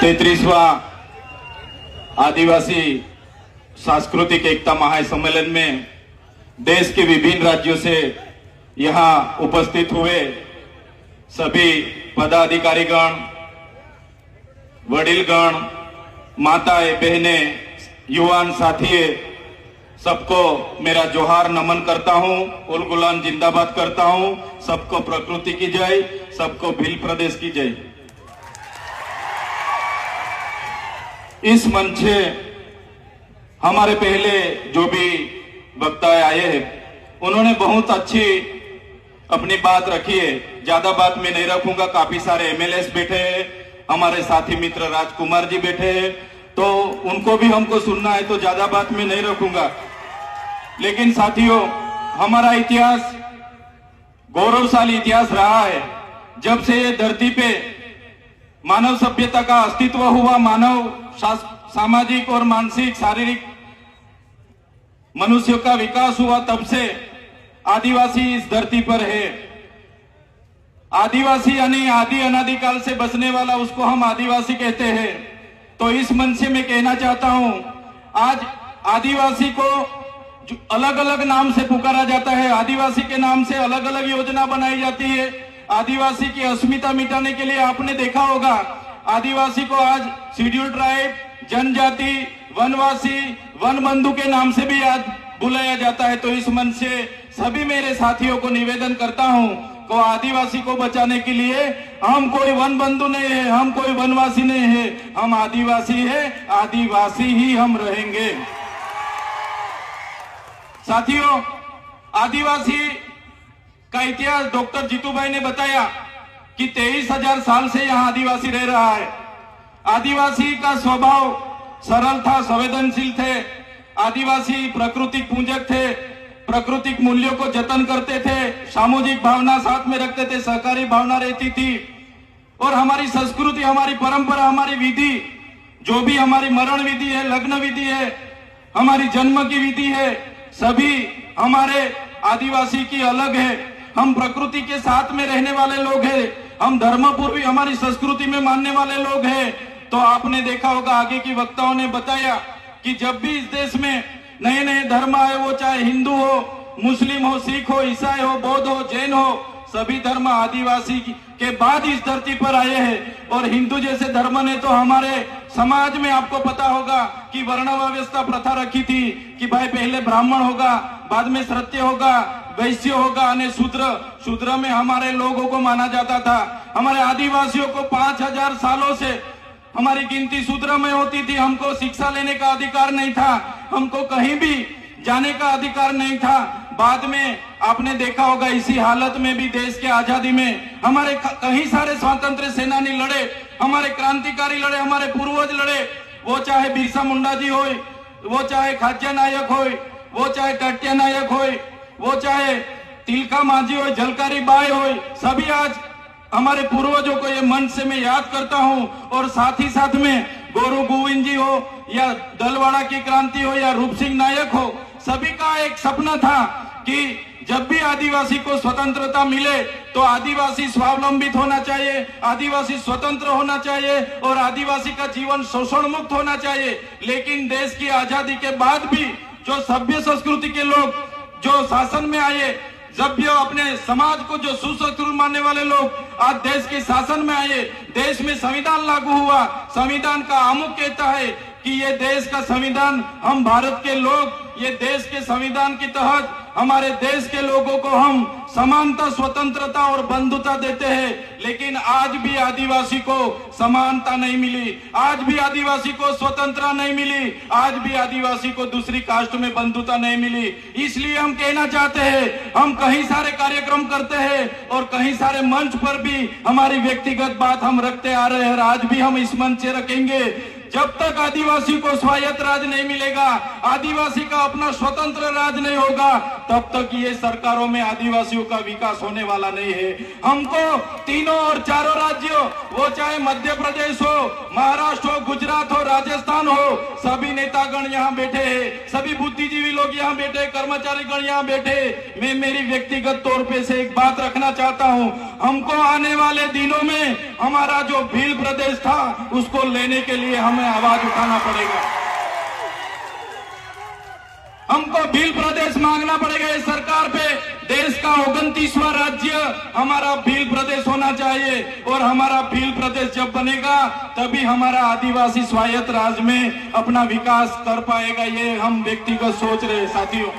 33वां आदिवासी सांस्कृतिक एकता महासम्मेलन में देश के विभिन्न राज्यों से यहां उपस्थित हुए सभी पदाधिकारीगण, वडीलगण, माताएं, बहनें, युवान साथी, सबको मेरा जोहार नमन करता हूं, उल गुलाम जिंदाबाद करता हूं। सबको प्रकृति की जय, सबको भील प्रदेश की जय। इस मंच से हमारे पहले जो भी वक्ता आए हैं उन्होंने बहुत अच्छी अपनी बात रखी है। ज्यादा बात मैं नहीं रखूंगा। काफी सारे एमएलएस बैठे हैं, हमारे साथी मित्र राजकुमार जी बैठे हैं, तो उनको भी हमको सुनना है, तो ज्यादा बात मैं नहीं रखूंगा। लेकिन साथियों, हमारा इतिहास गौरवशाली इतिहास रहा है। जब से ये धरती पे मानव सभ्यता का अस्तित्व हुआ, मानव सामाजिक और मानसिक शारीरिक मनुष्यों का विकास हुआ, तब से आदिवासी इस धरती पर है। आदिवासी यानी आदि अनादिकाल से बसने वाला, उसको हम आदिवासी कहते हैं। तो इस मंच से मैं कहना चाहता हूं, आज आदिवासी को अलग अलग नाम से पुकारा जाता है, आदिवासी के नाम से अलग अलग योजना बनाई जाती है। आदिवासी की अस्मिता मिटाने के लिए आपने देखा होगा, आदिवासी को आज शेड्यूल ट्राइब, जनजाति, वनवासी, वन बंधु के नाम से भी आज बुलाया जाता है। तो इस मंच से सभी मेरे साथियों को निवेदन करता हूं को आदिवासी को बचाने के लिए हम कोई वन बंधु नहीं है, हम कोई वनवासी नहीं है, हम आदिवासी है, आदिवासी ही हम रहेंगे। साथियों, आदिवासी का इतिहास डॉक्टर जीतू भाई ने बताया कि 23,000 साल से यहाँ आदिवासी रह रहा है। आदिवासी का स्वभाव सरल था, संवेदनशील थे। आदिवासी प्राकृतिक पूजक थे, प्राकृतिक मूल्यों को जतन करते थे, सामूहिक भावना साथ में रखते थे, सहकारी भावना रहती थी। और हमारी संस्कृति, हमारी परंपरा, हमारी विधि, जो भी हमारी मरण विधि है, लग्न विधि है, हमारी जन्म की विधि है, सभी हमारे आदिवासी की अलग है। हम प्रकृति के साथ में रहने वाले लोग हैं, हम धर्मपूर्वी हमारी संस्कृति में मानने वाले लोग हैं। तो आपने देखा होगा, आगे की वक्ताओं ने बताया कि जब भी इस देश में नए नए धर्म आए, वो चाहे हिंदू हो, मुस्लिम हो, सिख हो, ईसाई हो, बौद्ध हो, जैन हो, सभी धर्म आदिवासी के बाद इस धरती पर आए हैं। और हिंदू जैसे धर्म ने तो हमारे समाज में, आपको पता होगा कि वर्ण व्यवस्था प्रथा रखी थी कि भाई पहले ब्राह्मण होगा, बाद में क्षत्रिय होगा, वैश्य होगा, और शूद्र में हमारे लोगों को माना जाता था। हमारे आदिवासियों को 5,000 सालों से हमारी गिनती शूद्र में होती थी। हमको शिक्षा लेने का अधिकार नहीं था, हमको कहीं भी जाने का अधिकार नहीं था। बाद में आपने देखा होगा, इसी हालत में भी देश के आजादी में हमारे कई सारे स्वतंत्र सेनानी लड़े, हमारे क्रांतिकारी लड़े, हमारे पूर्वज लड़े। वो चाहे बिरसा मुंडा जी हो, वो चाहे खाज्या नायक हो, वो चाहे टट्या नायक हो, वो चाहे तिलका माझी हो, झलकारी बाई हो, सभी आज हमारे पूर्वजों को ये मंच से मैं याद करता हूं। और साथ ही साथ में गोरू गोविंद जी हो, या दलवाड़ा की क्रांति हो, या रूप सिंह नायक हो, सभी का एक सपना था कि जब भी आदिवासी को स्वतंत्रता मिले तो आदिवासी स्वावलंबित होना चाहिए, आदिवासी स्वतंत्र होना चाहिए और आदिवासी का जीवन शोषण मुक्त होना चाहिए। लेकिन देश की आजादी के बाद भी जो सभ्य संस्कृति के लोग जो शासन में आए, जब भी अपने समाज को जो सुसंस्कृत मानने वाले लोग आज देश के शासन में आए, देश में संविधान लागू हुआ। संविधान का आमुख कहता है कि ये देश का संविधान, हम भारत के लोग ये देश के संविधान के तहत हमारे देश के लोगों को हम समानता, स्वतंत्रता और बंधुता देते हैं। लेकिन आज भी आदिवासी को समानता नहीं मिली, आज भी आदिवासी को स्वतंत्रता नहीं मिली, आज भी आदिवासी को दूसरी कास्ट में बंधुता नहीं मिली। इसलिए हम कहना चाहते हैं, हम कई सारे कार्यक्रम करते हैं और कई सारे मंच पर भी हमारी व्यक्तिगत बात हम रखते आ रहे हैं। आज भी हम इस मंच से रखेंगे जब तक आदिवासी को स्वायत्त राज नहीं मिलेगा, आदिवासी का अपना स्वतंत्र राज नहीं होगा, तब तक ये सरकारों में आदिवासियों का विकास होने वाला नहीं है। हमको तीनों और चारों राज्यों, वो चाहे मध्य प्रदेश हो, महाराष्ट्र हो, गुजरात हो, राजस्थान हो, सभी नेतागण यहाँ बैठे हैं, सभी बुद्धिजीवी लोग यहाँ बैठे, कर्मचारी गण यहाँ बैठे। मैं मेरी व्यक्तिगत तौर पे से एक बात रखना चाहता हूँ, हमको आने वाले दिनों में हमारा जो भील प्रदेश था उसको लेने के लिए हमें आवाज उठाना पड़ेगा। हमको भील प्रदेश मांगना पड़ेगा इस सरकार पे। देश का 29वां राज्य हमारा भील प्रदेश होना चाहिए और हमारा भील प्रदेश जब बनेगा तभी हमारा आदिवासी स्वायत्त राज में अपना विकास कर पाएगा। ये हम व्यक्तिगत सोच रहे साथियों।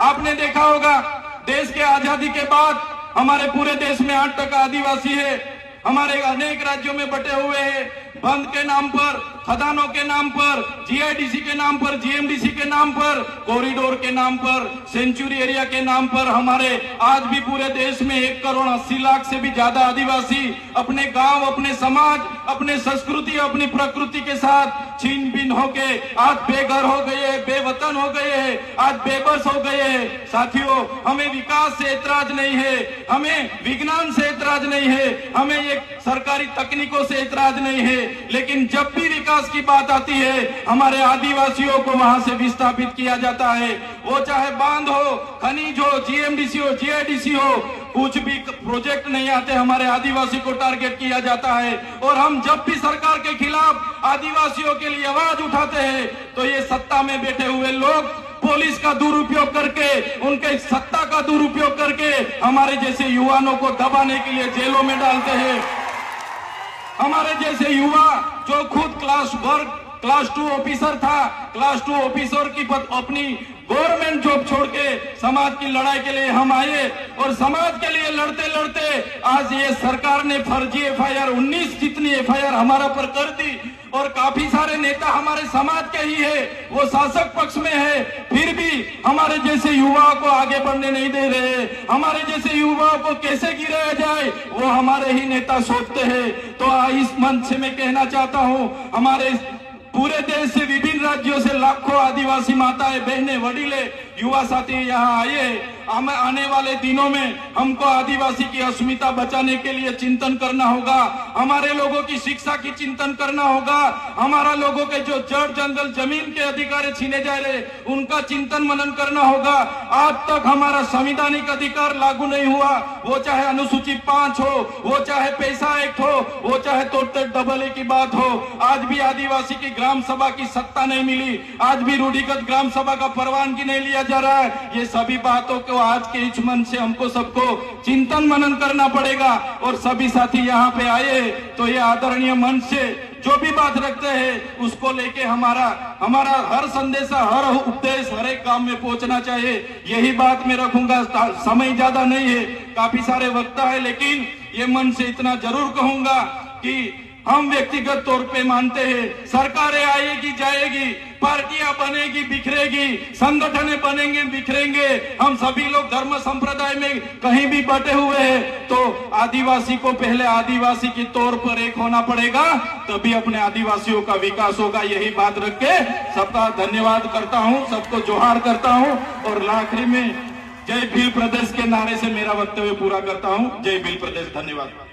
आपने देखा होगा देश के आजादी के बाद हमारे पूरे देश में 8% आदिवासी है। हमारे अनेक राज्यों में बटे हुए हैं। बंद के नाम पर, खदानों के नाम पर, जीआईडीसी के नाम पर, जीएमडीसी के नाम पर, कॉरिडोर के नाम पर, सेंचुरी एरिया के नाम पर हमारे आज भी पूरे देश में 1,80,00,000 से भी ज्यादा आदिवासी अपने गांव, अपने समाज, अपने संस्कृति, अपनी प्रकृति के साथ छीन बीन होके आज बेघर हो गए, बेवतन हो गए, आज बेबस हो गए। साथियों, हमें विकास से ऐतराज नहीं है, हमें विज्ञान से ऐतराज नहीं है, हमें ये सरकारी तकनीकों से ऐतराज नहीं है, लेकिन जब भी विकास की बात आती है हमारे आदिवासियों को वहां से विस्थापित किया जाता है। वो चाहे बांध हो, खनिज हो, जीएमडीसी हो, जीआईडीसी हो, कुछ भी प्रोजेक्ट नहीं आते, हमारे आदिवासी को टारगेट किया जाता है। और हम जब भी सरकार के खिलाफ आदिवासियों के लिए आवाज उठाते हैं तो ये सत्ता में बैठे हुए लोग पुलिस का दुरुपयोग करके, उनके सत्ता का दुरुपयोग करके हमारे जैसे युवाओं को दबाने के लिए जेलों में डालते हैं। हमारे जैसे युवा जो खुद क्लास 2 ऑफिसर था, क्लास 2 ऑफिसर की अपनी गवर्नमेंट जॉब छोड़ के समाज की लड़ाई के लिए हम आए और समाज के लिए लड़ते लड़ते आज ये सरकार ने फर्जी एफआईआर 19 जितनी एफआईआर हमारा पर कर दी। और काफी सारे नेता हमारे समाज के ही है, वो शासक पक्ष में है, फिर भी हमारे जैसे युवाओं को आगे बढ़ने नहीं दे रहे। हमारे जैसे युवाओं को कैसे गिराया जाए वो हमारे ही नेता सोचते हैं। तो इस मंच से मैं कहना चाहता हूं, हमारे पूरे देश से, विभिन्न राज्यों से लाखों आदिवासी माताएं, बहनें, वडीले, युवा साथी यहाँ आए। हमें आने वाले दिनों में हमको आदिवासी की अस्मिता बचाने के लिए चिंतन करना होगा, हमारे लोगों की शिक्षा की चिंतन करना होगा, हमारा लोगों के जो जड़ जंगल जमीन के अधिकार छीने जा रहे उनका चिंतन मनन करना होगा। आज तक हमारा संवैधानिक अधिकार लागू नहीं हुआ, वो चाहे अनुसूची 5 हो, वो चाहे पैसा एक्ट हो, वो चाहे तोड़ते डबल की बात हो। आज भी आदिवासी की ग्राम सभा की सत्ता नहीं मिली, आज भी रूढ़िगत ग्राम सभा का परवानगी नहीं लिया जा रहा है। ये सभी बातों को आज के इस मंच से हमको सबको चिंतन मनन करना पड़ेगा। और सभी साथी यहाँ पे आए तो ये आदरणीय मंच से जो भी बात रखते हैं उसको लेके हमारा हर संदेशा, हर उपदेश हर एक काम में पहुंचना चाहिए। यही बात मैं रखूंगा। समय ज्यादा नहीं है, काफी सारे वक्ता है, लेकिन ये मन से इतना जरूर कहूंगा कि हम व्यक्तिगत तौर पे मानते हैं सरकारें आएगी जाएगी, पार्टियां बनेगी बिखरेगी, संगठनें बनेंगे बिखरेंगे, हम सभी लोग धर्म संप्रदाय में कहीं भी बटे हुए हैं, तो आदिवासी को पहले आदिवासी के तौर पर एक होना पड़ेगा, तभी अपने आदिवासियों का विकास होगा। यही बात रख के सबका धन्यवाद करता हूं, सबको जोहार करता हूं और आखिरी में जय भील प्रदेश के नारे से मेरा वक्तव्य पूरा करता हूं। जय भील प्रदेश, धन्यवाद।